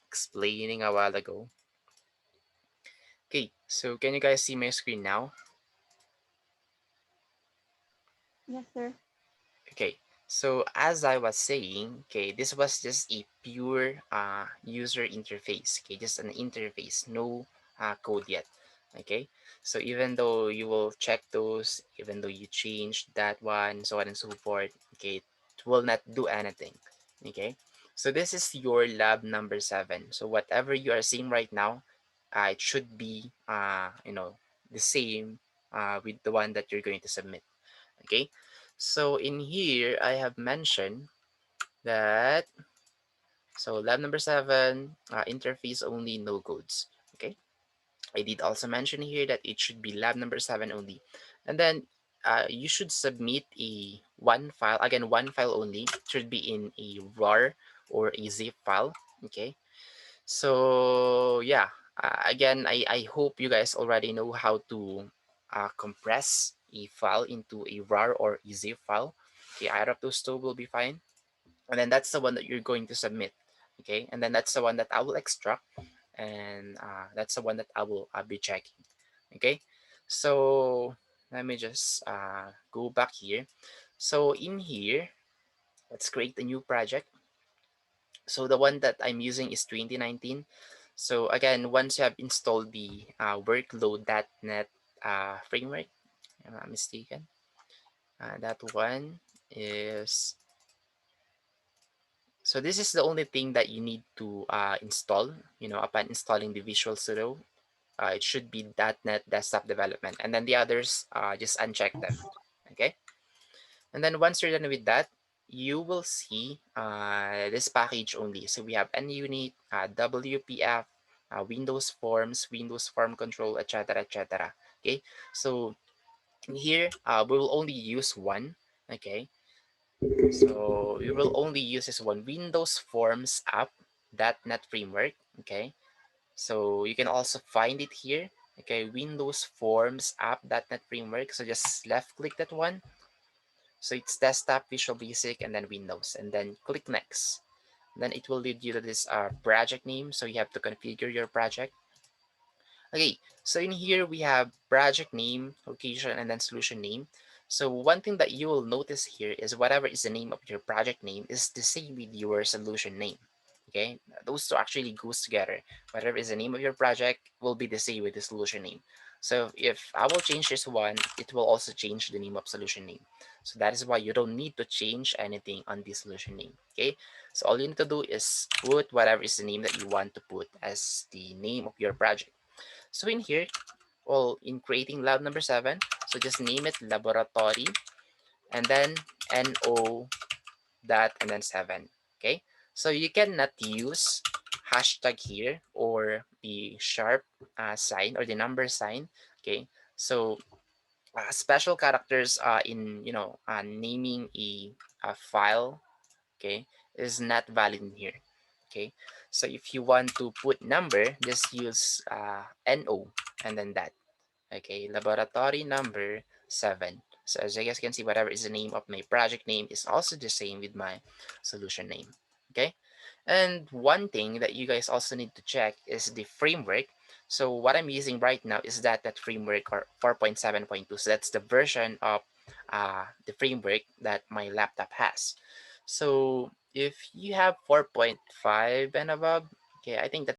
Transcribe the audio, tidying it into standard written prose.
explaining a while ago. Okay, so can you guys see my screen now? Yes, sir. Okay, so as I was saying, okay, this was just a pure user interface. Okay, just an interface, no code yet. Okay, so even though you will check those, even though you change that one, so on and so forth, okay, it will not do anything. Okay, so this is your lab number 7. So whatever you are seeing right now, it should be the same with the one that you're going to submit. Okay, so in here I have mentioned that, so lab number 7, interface only, no codes. Okay, I did also mention here that it should be lab number 7 only, and then you should submit a one file, again one file only. It should be in a RAR or a zip file. Okay, so yeah, again, I hope you guys already know how to compress a file into a RAR or a zip file. Okay, either of those two will be fine. And then that's the one that you're going to submit. Okay, and then that's the one that I will extract, and that's the one that I will be checking. Okay, so let me just go back here. So in here, let's create a new project. So the one that I'm using is 2019. So again, once you have installed the workload.net framework, if I'm not mistaken, that one is, so this is the only thing that you need to install, upon installing the Visual Studio. It should be .NET Desktop Development, and then the others, just uncheck them, okay? And then once you're done with that, you will see this package only. So we have NUnit, WPF, Windows Forms, Windows Form Control, etc., etc. Okay, so in here, we will only use one. Okay, so we will only use this one, Windows Forms app .NET framework. Okay, so you can also find it here. Okay, Windows Forms app .NET framework. So just left click that one. So it's desktop, Visual Basic, and then Windows, and then click next. Then it will lead you to this project name. So you have to configure your project. Okay, so in here we have project name, location, and then solution name. So one thing that you will notice here is whatever is the name of your project name is the same with your solution name. Okay, those two actually goes together. Whatever is the name of your project will be the same with the solution name. So if I will change this one, it will also change the name of solution name. So that is why you don't need to change anything on the solution name. Okay, so all you need to do is put whatever is the name that you want to put as the name of your project. So in here, well, in creating lab number 7, so just name it laboratory, and then NO dot and then 7. Okay, so you cannot use hashtag here or the sharp sign or the number sign. Okay, so special characters in naming a file, okay, is not valid in here. Okay, so if you want to put number, just use NO and then that. Okay, laboratory number 7. So as you guys can see, whatever is the name of my project name is also the same with my solution name. Okay, and one thing that you guys also need to check is the framework. So what I'm using right now is that framework, or 4.7.2. So that's the version of the framework that my laptop has. So if you have 4.5 and above, okay, I think that